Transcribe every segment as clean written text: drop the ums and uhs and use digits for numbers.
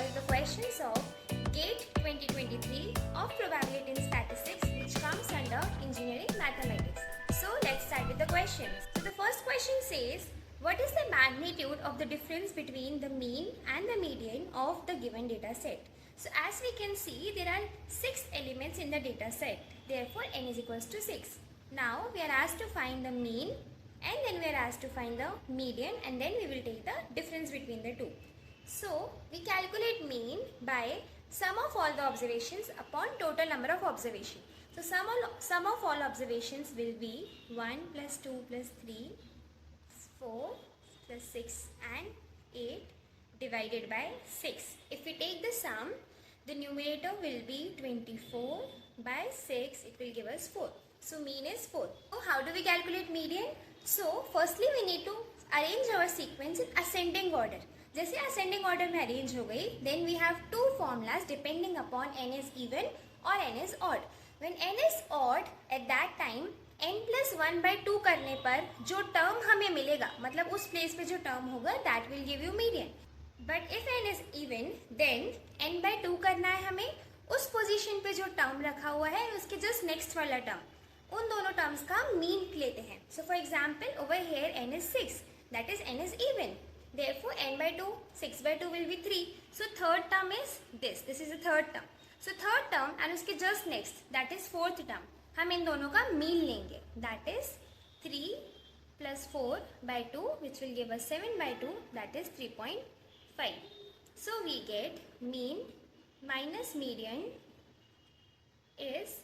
solve the questions of GATE 2023 of Probability in Statistics, which comes under Engineering Mathematics. So let's start with the questions. So the first question says, what is the magnitude of the difference between the mean and the median of the given data set? So as we can see, there are 6 elements in the data set. Therefore, n is equals to 6. Now we are asked to find the mean, and then we are asked to find the median, and then we will take the difference between the two. So we calculate mean by sum of all the observations upon total number of observations. So sum of all observations will be 1 plus 2 plus 3, 4 plus 6 and 8 divided by 6. If we take the sum, the numerator will be 24 by 6, it will give us 4. So mean is 4. So how do we calculate median? So firstly we need to arrange our sequence in ascending order. जैसे ascending order में arrange हो गई, then we have two formulas depending upon n is even or n is odd. When n is odd, at that time n plus 1 by 2 करने पर जो term हमें मिलेगा, मतलब उस place पे जो term होगा, that will give you median. But if n is even, then n by 2 करना है हमें, उस position पे जो term रखा हुआ है उसके just next वाला term, उन दोनों terms का mean लेते हैं. So for example, over here n is 6, that is n is even. Therefore n by 2, 6 by 2 will be 3. So third term is this is the third term. So third term and उसके just next, that is fourth term. हम इन दोनों का mean लेंगे, that is 3 plus 4 by 2, which will give us 7 by 2, that is 3.5. So we get mean minus median is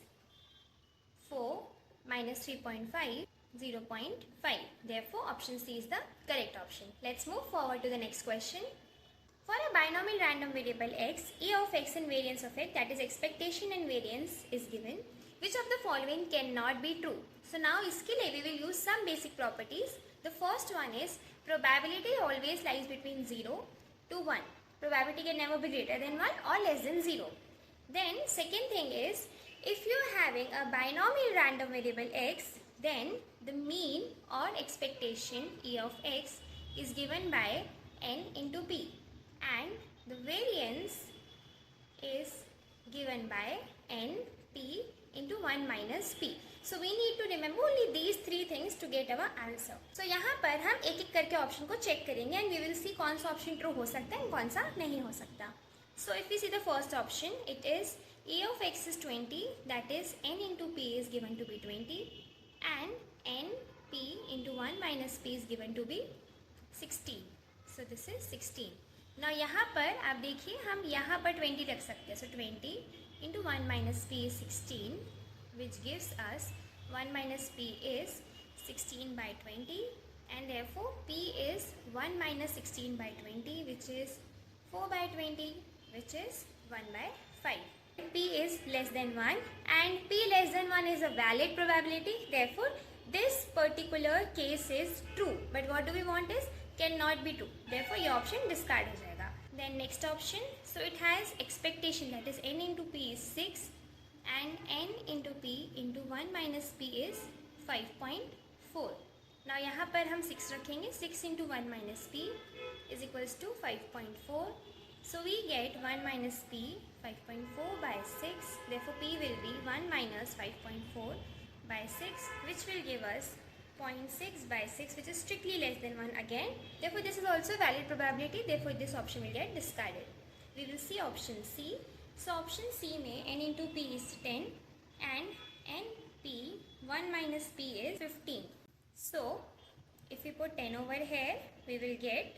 4 minus 3.5, 0.5. Therefore, option C is the correct option. Let's move forward to the next question. For a binomial random variable x, E of x and variance of it, that is expectation and variance, is given. Which of the following cannot be true? So now इसके लिए we will use some basic properties. The first one is probability always lies between 0 to 1. Probability can never be greater than 1 or less than 0. Then second thing is, if you are having a binomial random variable x, then the mean or expectation E of x is given by n into p, and the variance is given by n p into 1 minus p. So we need to remember only these three things to get our answer. So यहाँ पर हम एक एक करके option को check करेंगे and we will see कौन सा ऑप्शन ट्रू हो सकता है और कौन सा नहीं हो सकता. So if we see the first option, it is E of x is 20, that is n into p is given to be 20, and n p into 1 minus p is given to be 16. So this is 16. Now यहाँ पर आप देखिए हम यहाँ पर 20 रख सकते हैं. So 20 into 1 minus p is 16, which gives us 1 minus p is 16 by 20, and therefore p is 1 minus 16 by 20, which is 4 by 20, which is 1 by 5. P is less than 1 and p less than 1 is a valid probability. Therefore, this particular case is true. But what do we want is cannot be true. Therefore, your option discard हो जाएगा. Then next option. So it has expectation, that is n into p is 6 and n into p into 1 minus p is 5.4. Now यहाँ पर हम 6 रखेंगे. 6 into 1 minus p is equals to 5.4. So we get 1 minus p 5.4 by 6. Therefore p will be 1 minus 5.4 by 6, which will give us 0.6 by 6, which is strictly less than 1 again. Therefore this is also valid probability. Therefore this option will get discarded. We will see option C. So option C में n into p is 10 and n p 1 minus p is 15. So if we put 10 over here, we will get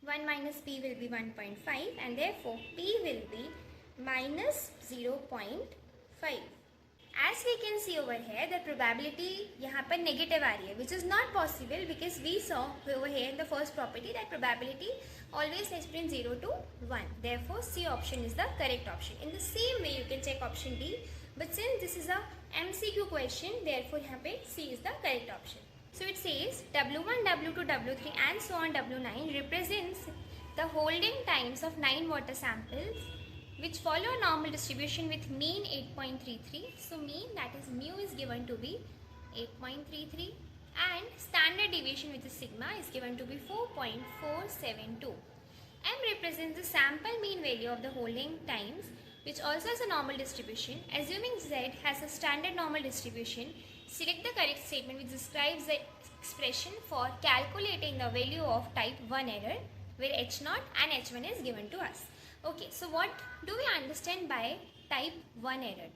1 minus p will be 1.5, and therefore p will be minus 0.5. As we can see over here, the probability यहाँ पर negative आ रही है, which is not possible because we saw over here in the first property that probability always lies between 0 to 1. Therefore, C option is the correct option. In the same way, you can check option D, but since this is a MCQ question, therefore यहाँ पे C is the correct option. So it says W1, W2, W3 and so on W9 represents the holding times of 9 water samples which follow a normal distribution with mean 8.33. So mean, that is mu, is given to be 8.33 and standard deviation, which is sigma, is given to be 4.472. M represents the sample mean value of the holding times, which also has a normal distribution. Assuming Z has a standard normal distribution, select the correct statement which describes the expression for calculating the value of type 1 error, where H0 and H1 is given to us. Okay, so what do we understand by type 1 error?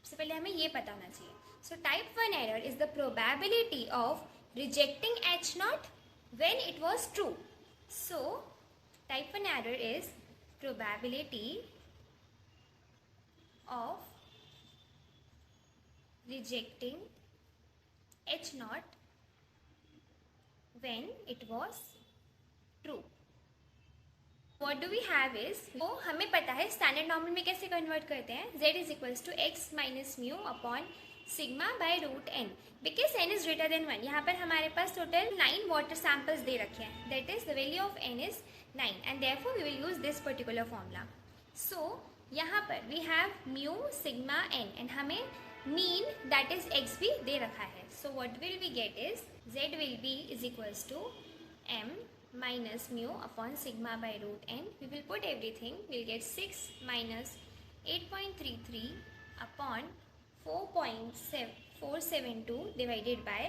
सबसे पहले हमें ये पता होना चाहिए. So type 1 error is the probability of rejecting H0 when it was true. So type 1 error is probability of rejecting H0 when it was true. What do we have is, तो हमें पता है स्टैंडर्ड नॉर्मल में कैसे convert करते हैं. Z is equals to x minus mu upon sigma by root n, because n is greater than 1. यहाँ पर हमारे पास टोटल 9 वाटर सैम्पल्स दे रखे हैं. That is the value of n is 9 and therefore we will use this particular formula. So यहाँ पर we have mu sigma n and हमें मीन दैट इज x भी दे रखा है. So what will we get is Z will be is equals to m minus mu upon sigma by root n. We will put everything. We'll get 6 minus 8.33 upon 4.472 divided by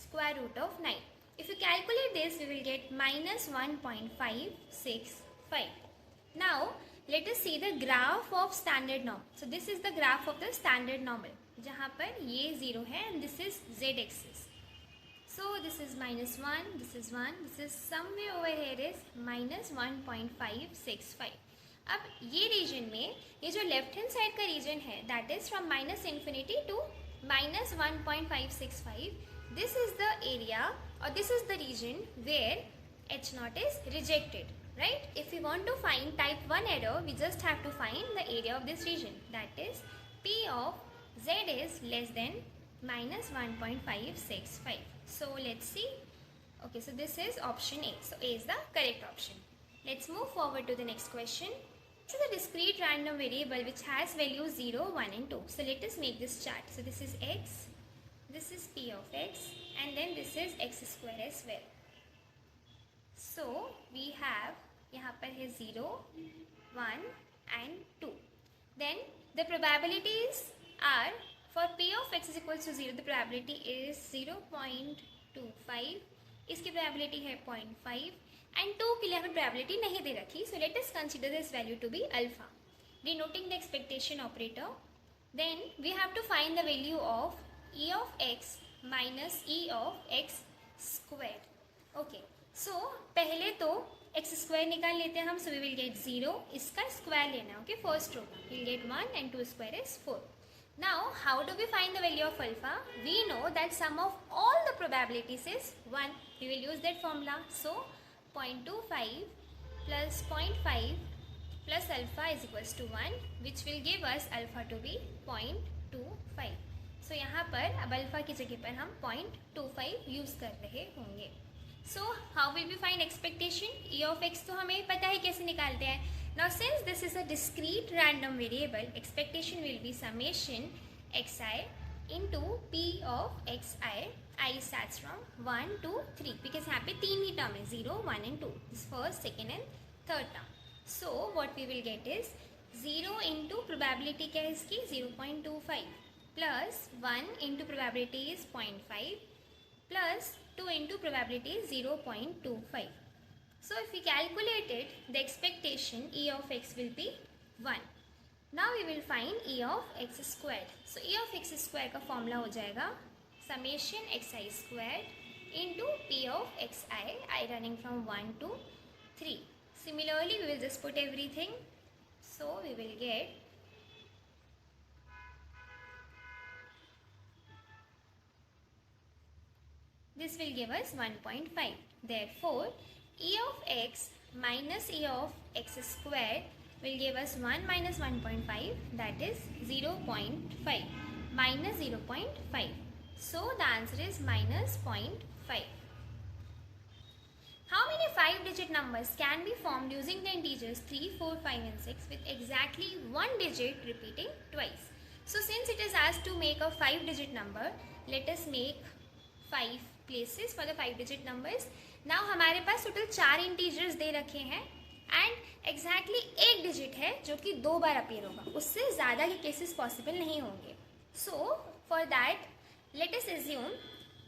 square root of 9. If you calculate this, we will get minus 1.565. Now, let us see the graph of standard norm. So, this is the graph of the standard normal. जहाँ पर ये 0 है and this is z-axis. So this is minus 1, this is 1, this is somewhere over here is minus 1.565. अब ये reason में ये जो left hand side का रीजन है that is from minus infinity to minus 1.565. This is the area और this is the region where H0 is rejected, right? If we want to find type 1 error, we just have to find the area of this region. That is P of Z is less than minus 1.565. So let's see. Okay, so this is option A. So A is the correct option. Let's move forward to the next question. This is a discrete random variable which has values 0, 1 and 2. So let us make this chart. So this is x, this is P of x and then this is x square as well. So we have यहाँ पर है 0, 1 and 2. Then the probabilities are for P of x is equals to 0, the probability is 0.25, इसकी probability है 0.5 and 2 के लिए हमें probability नहीं दे रखी. So let us consider this value to be alpha, denoting the expectation operator. Then we have to find the value of e of x minus e of x squared. Okay, so पहले तो x square निकाल लेते हैं हम. So we will get 0, इसका square लेना है. Okay, first row we will get 1 and 2 square is 4. Now, how do we find the value of alpha? We know that sum of all the probabilities is 1. We will use that formula. So, 0.25 plus 0.5 plus alpha is equals to 1, which will give us alpha to be 0.25. So, यहाँ पर अब alpha की जगह पर हम 0.25 use कर रहे होंगे. So, how will we find expectation? E of x तो हमें पता है कैसे निकालते हैं. Now since this is a discrete random variable, expectation will be summation xi into p of xi. I starts from 1 to 3 because यहाँ पे तीन ही term है 0, 1 and 2. This first, second and third term. So what we will get is 0 into probability क्या है इसकी 0.25 plus 1 into probability is 0.5 plus 2 into probability is 0.25. So if we calculate it, the expectation E of x will be 1. Now we will find E of x squared. So E of x squared का formula हो जाएगा summation xi squared into p of xi, I running from 1 to 3. Similarly, we will just put everything. So we will get this will give us 1.5. Therefore, E of x minus E of x squared will give us 1 minus 1.5, that is 0.5 minus 0.5. So the answer is minus 0.5. How many 5-digit numbers can be formed using the integers 3, 4, 5 and 6 with exactly one digit repeating twice? So since it is asked to make a 5-digit number, let us make 5 places for the 5-digit numbers. Now हमारे पास total 4 integers दे रखे हैं and exactly एक digit है जो कि 2 बार appear होगा, उससे ज़्यादा के केसेस पॉसिबल नहीं होंगे. So for that let us assume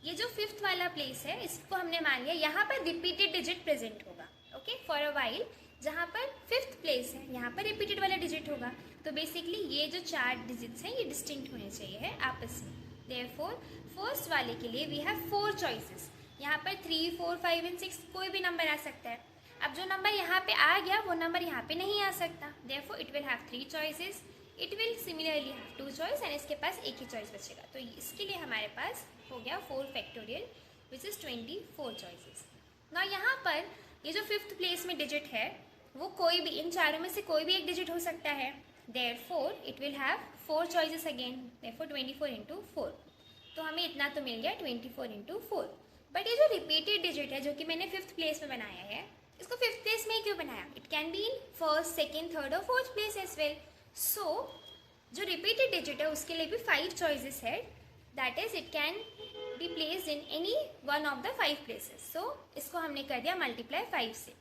ये जो 5th वाला प्लेस है इसको हमने मान लिया, यहाँ पर रिपीटेड डिजिट प्रेजेंट होगा. ओके, फॉर अ वाइल जहाँ पर 5th प्लेस है यहाँ पर रिपीटेड वाला डिजिट होगा. तो बेसिकली ये जो 4 डिजिट्स हैं ये डिस्टिंक्ट होने चाहिए है आपस में. देयरफॉर फर्स्ट वाले के लिए वी हैव 4 चॉइसेस. यहाँ पर 3, 4, 5 एंड 6 कोई भी नंबर आ सकता है. अब जो नंबर यहाँ पे आ गया वो नंबर यहाँ पे नहीं आ सकता. Therefore it will have 3 choices. It will similarly have 2 choice and इसके पास एक ही चॉइस बचेगा. तो इसके लिए हमारे पास हो गया 4 फैक्टोरियल विच इज़ 24 चॉइसेस. ना यहाँ पर ये जो 5th प्लेस में डिजिट है वो कोई भी इन चारों में से कोई भी एक डिजिट हो सकता है. Therefore it will have 4 choices again. Therefore 24 into 4. तो हमें इतना तो मिल गया 24 इंटू 4. बट ये जो रिपीटेड डिजिट है जो कि मैंने 5th प्लेस में बनाया है इसको 5th प्लेस में ही क्यों बनाया? It can be in 1st, 2nd, 3rd और 4th प्लेस एज वेल. सो जो रिपीटेड डिजिट है उसके लिए भी 5 चॉइसेस है. That is it can be placed in any one of the 5 places. So इसको हमने कर दिया मल्टीप्लाई 5 से.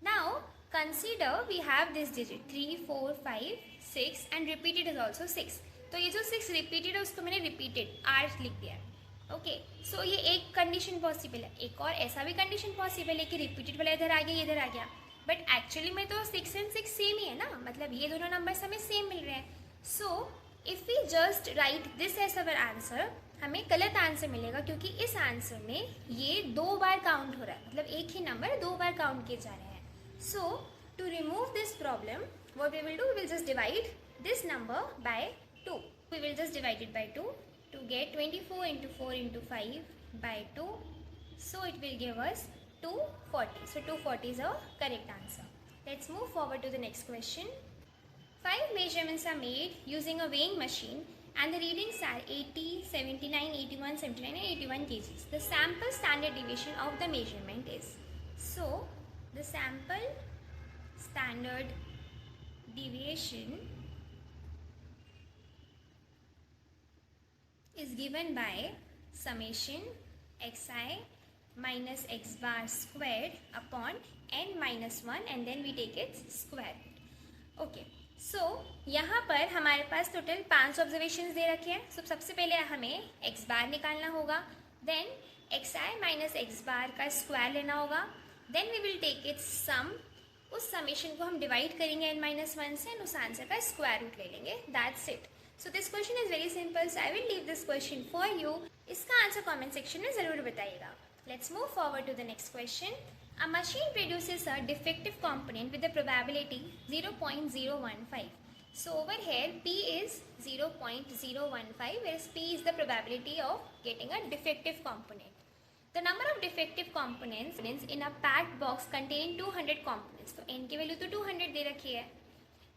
Now consider we have this digit 3, 4, 5, 6 and repeated is also 6. तो ये जो 6 रिपीटेड है उसको मैंने रिपीटेड R लिख दिया है. ओके, सो ये एक कंडीशन पॉसिबल है. एक और ऐसा भी कंडीशन पॉसिबल है कि रिपीटेड वाला इधर आ गया, ये इधर आ गया. बट एक्चुअली में तो 6 एंड 6 सेम ही है ना, मतलब ये दोनों नंबर्स हमें सेम मिल रहे हैं. So if we just write this as our answer हमें गलत आंसर मिलेगा, क्योंकि इस आंसर में ये 2 बार काउंट हो रहा है, मतलब एक ही नंबर 2 बार काउंट किए जा रहे हैं. So to remove this problem what we will do, we will just divide this number by 2. We will just divide it by 2 to get 24 into 4 into 5 by 2. So it will give us 240. So 240 is our correct answer. Let's move forward to the next question. 5 measurements are made using a weighing machine and the readings are 80, 79, 81, 79 and 81 kgs. The sample standard deviation of the measurement is. So the sample standard deviation is given by summation xi minus x bar squared upon n minus 1 and then we take its square root. Okay, so यहाँ पर हमारे पास total 5 observations दे रखे हैं. So सबसे पहले हमें x बार निकालना होगा, then xi माइनस x बार का स्क्वायर लेना होगा, then we will take its sum. उस समेशन को हम डिवाइड करेंगे n-1 से एंड उस आंसर का स्क्वायर रूट ले लेंगे. That's it. So this question is very simple. So I will leave this question for you. इसका आंसर कमेंट सेक्शन में ज़रूर बताइएगा. Let's move forward to the next question. A machine produces a defective component with the probability 0.015. So over here P is 0.015 whereas P is the probability of getting a defective component. The number of defective components in a packed box containing 200 components. तो n की value तो 200 दे रखी है.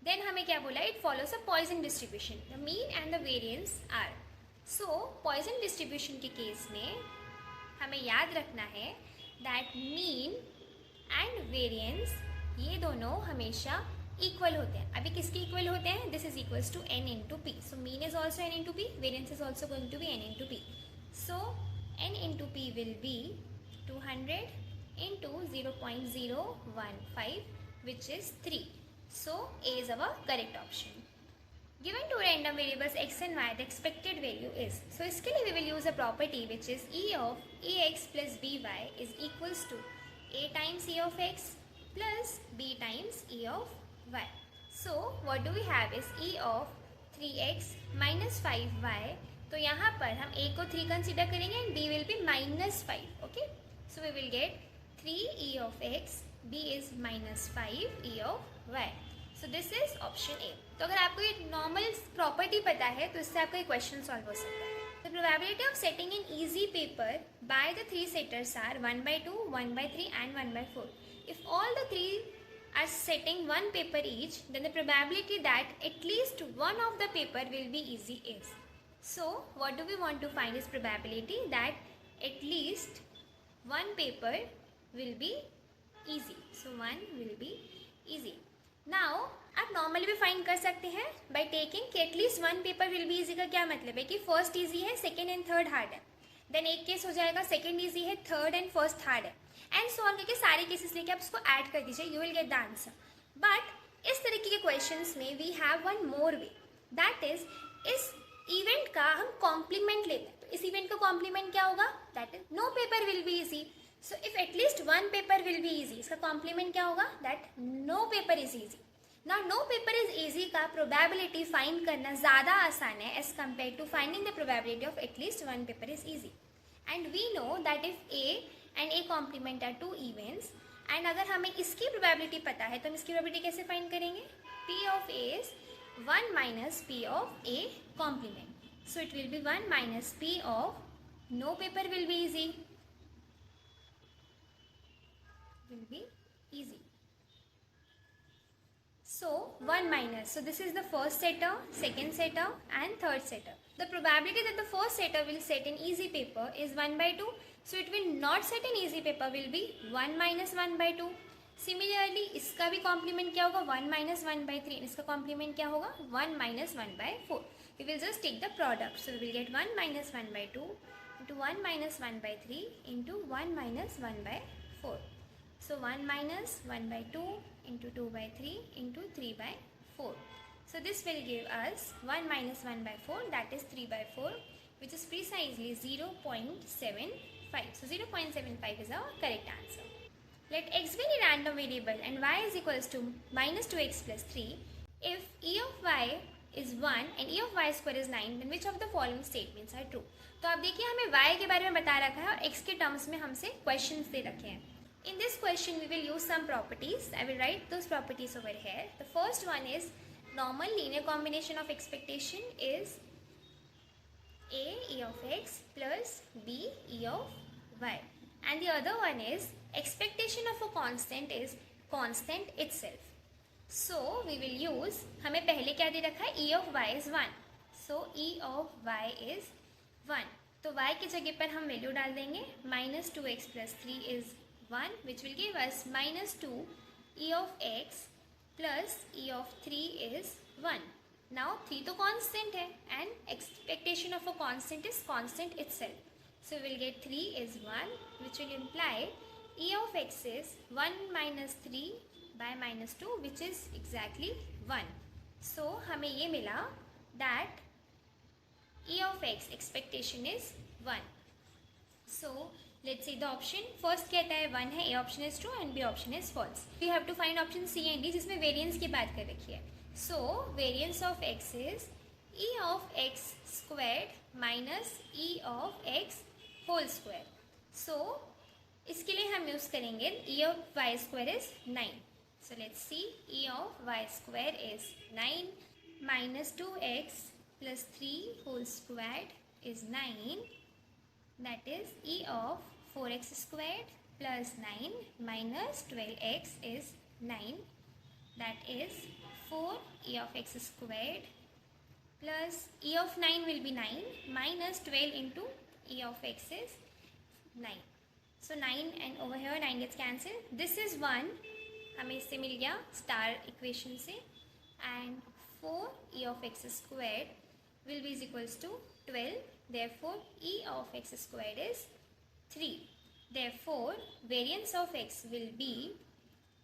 Then हमें क्या बोला? It follows a Poisson distribution. The mean and the variance are. So Poisson distribution के case में हमें याद रखना है that mean and variance ये दोनों हमेशा इक्वल होते हैं. अभी किसके इक्वल होते हैं? This is equals to n into p. So mean is also n into p. Variance is also going to be n into p. So n into p will be 200 into 0.015 which is 3. So A is our correct option. Given two random variables x and y, the expected value is. So इसके लिए we will use a property which is E of ax plus by is equals to a times E of x plus b times E of y. So what do we have is E of 3x minus 5y. तो यहाँ पर हम a को 3 consider करेंगे and b will be -5. Okay, so we will get 3 e of x, b is -5 e of y. So this is option A. तो अगर आपको ये नॉर्मल प्रॉपर्टी पता है तो इससे आपका एक क्वेश्चन सॉल्व हो सकता है. The probability of setting in easy paper by the 3 setters are 1/2, 1/3 and 1/4. If all the 3 are setting 1 paper each, then the probability that at least one of the paper will be easy is. So what do we want to find is probability that at least one paper will be easy. So one will be easy. Now आप normally भी find कर सकते हैं by taking कि at least one paper will be easy का क्या मतलब है कि फर्स्ट ईजी है, सेकेंड एंड थर्ड हार्ड है. देन एक केस हो जाएगा सेकेंड ईजी है, थर्ड एंड फर्स्ट हार्ड है. एंड सॉल्व करके सारे केसेस लेके आप उसको ऐड कर दीजिए, you will get the answer. But इस तरीके के क्वेश्चंस में we have one more way, that is इस इवेंट का हम कॉम्प्लीमेंट लेते हैं. तो इस इवेंट का कॉम्प्लीमेंट क्या होगा, that is no paper will be easy. So if at least one paper will be easy, इसका कॉम्प्लीमेंट क्या होगा, that no paper is easy. ना नो पेपर इज इजी का प्रोबेबिलिटी फाइंड करना ज़्यादा आसान है as compare to finding the probability of at least one paper is easy. And we know that if A and A complement are two events, and अगर हमें इसकी probability पता है तो हम इसकी प्रोबेबिलिटी कैसे फाइंड करेंगे, P of A is 1 minus P of A complement. So it will be 1 minus P of no paper will be easy. Will be easy. So 1 minus. So this is the first setter, second setter and third setter. The probability that the first setter will set in easy paper is 1 by 2. So it will not set in easy paper will be 1 minus 1 by 2. Similarly इसका भी complement क्या होगा, 1 minus 1 by 3. इसका complement क्या होगा, 1 minus 1 by 4. We will just take the product. So we will get 1 minus 1 by 2 into 1 minus 1 by 3 into 1 minus 1 by 4. So 1 minus 1 by 2 into 2 by 3 into 3 by 4. So this will give us 1 minus 1 by 4, that is 3 by 4, which is precisely 0.75. So 0.75 is our correct answer. Let x be a random variable and y is equals to minus 2x plus 3. If e of y is 1 and e of y square is 9, then which of the following statements are true? तो आप देखिए हमें y के बारे में बता रखा है और x के टर्म्स में हमसे क्वेश्चंस दे रखे हैं. In this question we will use some properties. I will write those properties over here. The first one is normal linear combination of expectation is a e of x plus b e of y, and the other one is expectation of a constant is constant itself. So we will use, हमें पहले क्या दे रखा है, e of y is 1. So e of y is 1. तो y की जगह पर हम वैल्यू डाल देंगे, minus 2x plus 3 is 1, which will give us minus 2 e of x plus e of 3 is 1. Now 3 तो constant है and expectation of a constant is constant itself. So we will get 3 is 1, which will imply e of x is 1 minus 3 by minus 2, which is exactly 1. So हमें ये मिला that e of x expectation is 1. So let's see the option. First कहता है 1 है, A option is true and B option is false. We have to find option C and D जिसमें variance की बात कर रखी है. So variance of x is e of x squared minus e of x whole square. So इसके लिए हम use करेंगे e of y square is 9. So let's see, e of y square is 9 minus 2x plus 3 whole squared is 9. That is e of 4x squared plus 9 minus 12x is 9. That is 4 e of x squared plus e of 9 will be 9 minus 12 into e of x is 9. So 9 and over here 9 gets cancelled. This is 1, हमें इससे मिल गया star equation से, and 4 e of x squared will be is equals to 12. Therefore e of x squared is 3. Therefore variance of x will be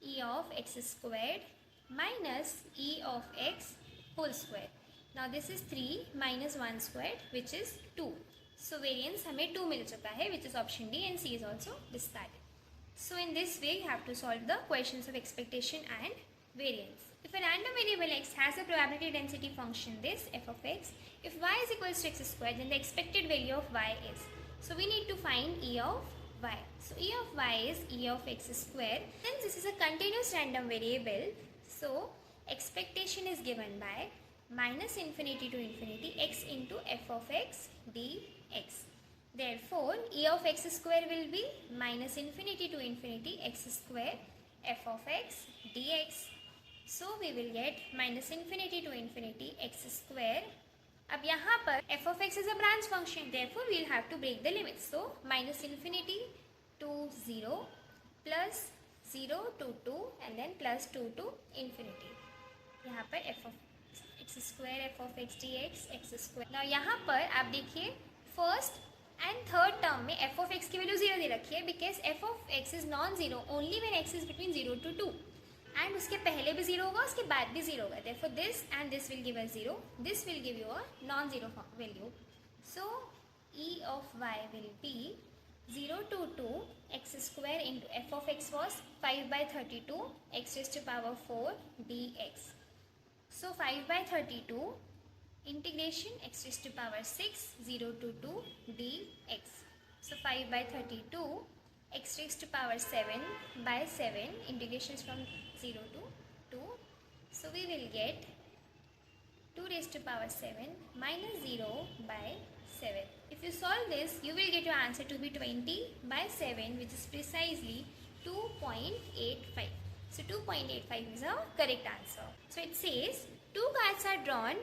e of x squared minus e of x whole square. Now this is 3 minus 1 squared, which is 2. So variance हमें 2 मिल चुका है, which is option D, and C is also discarded. So in this way you have to solve the questions of expectation and variance. If a random variable x has a probability density function this f of x, if y is equals to x square, then the expected value of y is. So we need to find e of y. So e of y is e of x square. Since this is a continuous random variable, so expectation is given by minus infinity to infinity x into f of x dx. Therefore e of x square will be minus infinity to infinity x square f of x dx. So we will get minus infinity to infinity x square. अब यहाँ पर f of x is a branch function, therefore we will have to break the limits. So minus infinity to 0 plus 0 to 2 and then plus 2 to infinity. यहाँ पर f of x square f of x dx x square. Now यहाँ पर आप देखिए first and third term में F of x की value 0 दे रखी है because F of x is non zero only when x is between 0 to 2 and उसके पहले भी 0 होगा उसके बाद भी 0 होगा therefore this and this will give us 0 this will give you a non zero value so e of y will be 0 to 2 x square into f of x was 5 by 32 x raised to power 4 dx. So 5 by 32 integration x raised to power 6 0 to 2 dx. So 5 by 32 x raised to power 7 by 7 integrations from 0 to 2. So we will get 2 raised to power 7 minus 0 by 7. If you solve this, you will get your answer to be 20 by 7, which is precisely 2.85. So 2.85 is a correct answer. So it says 2 cards are drawn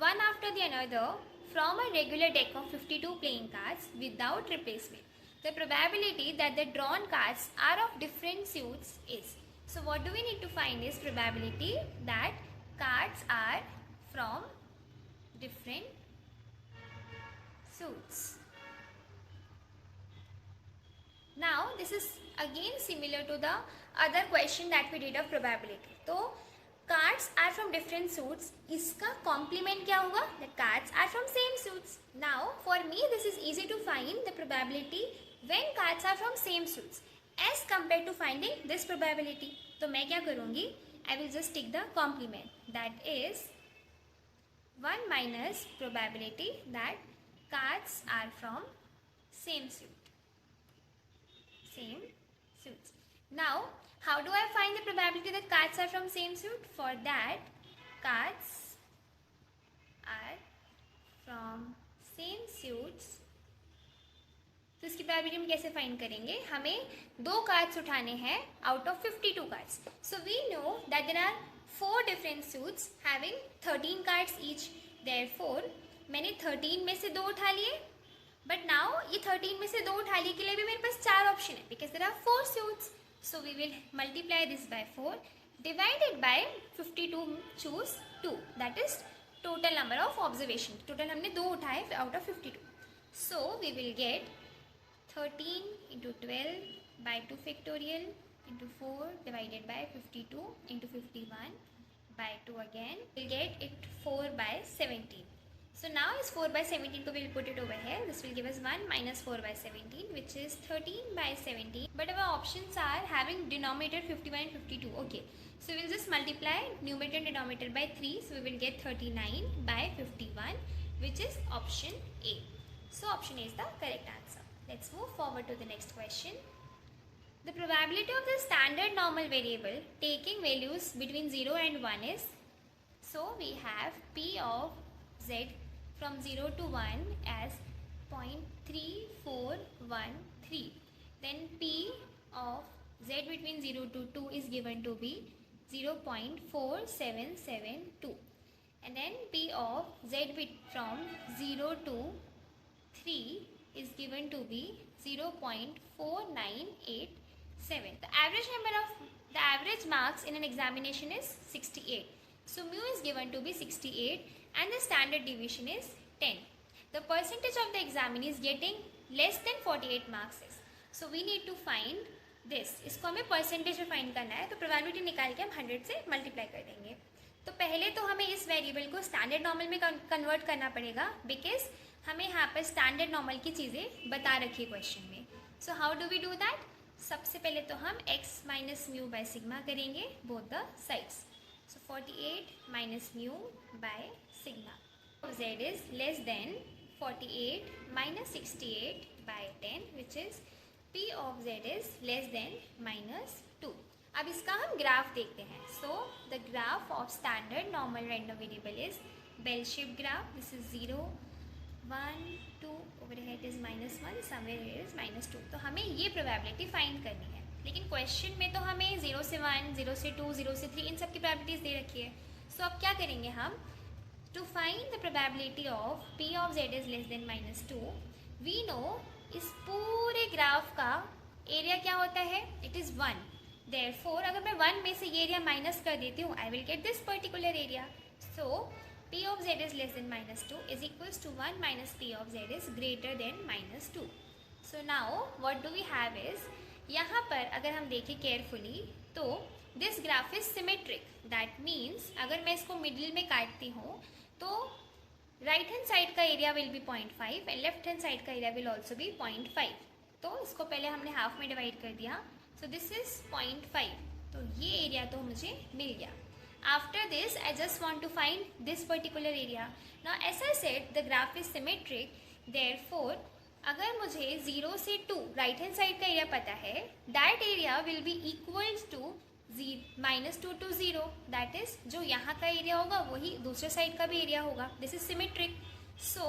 one after the another from a regular deck of 52 playing cards without replacement. The probability that the drawn cards are of different suits is. So what do we need to find is probability that cards are from different suits. Now this is again similar to the other question that we did of probability. तो cards are from different suits, इसका complement क्या होगा? The cards are from same suits. Now for me this is easy to find the probability when cards are from same suits as compared to finding this probability. तो मैं क्या करूँगी? I will just take the complement, that is 1 minus probability that cards are from same suit. Same suits. Now, how do I find the probability that cards are from same suit? For that, cards are from same suits. तो इसकी probability हम कैसे find करेंगे? हमें 2 cards उठाने हैं out of 52 cards. So we know that there are 4 different suits having 13 cards each. Therefore मैंने 13 में से 2 उठा लिए, बट नाउ ये 13 में से 2 उठाने के लिए भी मेरे पास 4 ऑप्शन है because there are 4 suits. So we will multiply this by 4 divided by 52 choose 2, that is total number of observation. Total हमने 2 उठाए out of 52. So we will get 13 into 12 by 2 factorial into 4 divided by 52 into 51 by 2 again. We'll get it 4 by 17. So now is 4 by 17, so we'll put it over here. This will give us 1 minus 4 by 17, which is 13 by 17. But our options are having denominator 51 and 52. Okay, so we'll just multiply numerator and denominator by 3. So we will get 39 by 51, which is option A. So option A is the correct answer. Let's move forward to the next question. The probability of the standard normal variable taking values between 0 and 1 is, so we have P of Z from 0 to 1 as 0.3413. Then P of Z between 0 to 2 is given to be 0.4772. And then P of Z bit from 0 to 3 is given to be 0.4987. The average marks in an examination is 68. So mu is given to be 68 and the standard deviation is 10. The percentage of the examinee is getting less than 48 marks is. So we need to find this. इसको हमें percentage में find करना है, तो probability निकाल के हम 100 से मल्टीप्लाई कर देंगे. तो पहले तो हमें इस वेरिएबल को स्टैंडर्ड नॉर्मल में कन्वर्ट करना पड़ेगा बिकॉज हमें यहाँ पर स्टैंडर्ड नॉर्मल की चीज़ें बता रखी है क्वेश्चन में. So how do we do that? सबसे पहले तो हम x minus mu by sigma करेंगे both the sides. So 48 minus mu by sigma. Z is less than 48 minus 68 by 10 which is P of Z is less than -2. अब इसका हम graph देखते हैं. So the graph of standard normal random variable is bell shape graph. This is 0 1 2 over head is -1 somewhere here is -2. तो हमें ये probability find करनी है, लेकिन क्वेश्चन में तो हमें 0 से 1 0 से 2 0 से 3 इन सब की प्रोबेबिलिटीज दे रखी है. सो अब क्या करेंगे हम? To find the probability of P of Z is less than -2 we know इस पूरे ग्राफ का एरिया क्या होता है? It is 1. देयरफॉर अगर मैं 1 में से ये एरिया माइनस कर देती हूँ I will get this particular area. So P of z is less than minus 2 is equals to 1 minus P of z is greater than minus 2. So now what do we have is, यहाँ पर अगर हम देखें carefully तो this graph is symmetric. That means अगर मैं इसको middle में काटती हूँ तो राइट हैंड साइड का area will B 0.5 and left hand side का एरिया विल ऑल्सो बी 0.5. तो इसको पहले हमने हाफ में डिवाइड कर दिया. So this is 0.5. तो ये एरिया तो मुझे मिल गया. After this I just want to find this particular area. Now as I said the graph is symmetric, therefore अगर मुझे 0 से 2 राइट हैंड साइड का एरिया पता है, that area will be equals to -2 to 0. That is जो यहाँ का area होगा वही दूसरे साइड का भी एरिया होगा. This is symmetric. सो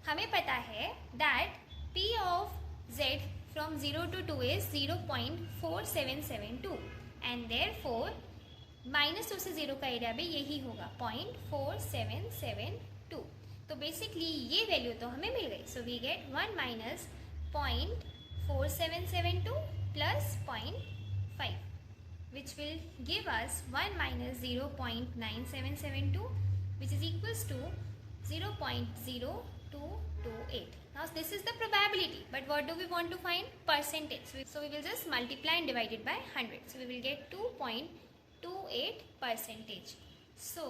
हमें पता है that P of Z from 0 to 2 is 0.4772 and therefore -2 से 0 का एरिया भी यही होगा 0.4772. तो बेसिकली ये वैल्यू तो हमें मिल गई. So we get 1 minus 0.4772 plus 0.5 which will give us 1 minus 0.9772 which is equals to 0.0228. Now this is the probability, but what do we want to find? Percentage. So we will just multiply and divide it by 100. So we will get 2.28%. So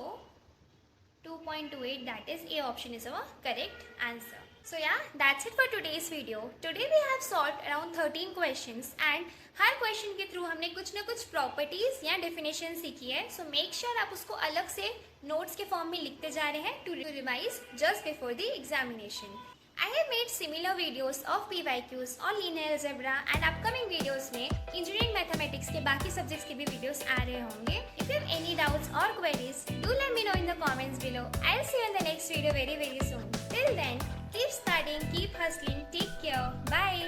2.28, that is A option is our correct answer. So yeah, that's it for today's video. Today we have solved around 13 questions and her question के through हमने कुछ ना कुछ properties या definition सीखी है. So make sure आप उसको अलग से नोट्स के फॉर्म में लिखते जा रहे हैं to revise just before the examination. I have made similar videos of PYQs on linear algebra and upcoming videos में engineering mathematics के बाकी subjects के भी videos आ रहे होंगे. If you have any doubts or queries, do let me know in the comments below. I'll see you in the next video very soon. Till then, keep studying, keep hustling, take care, bye.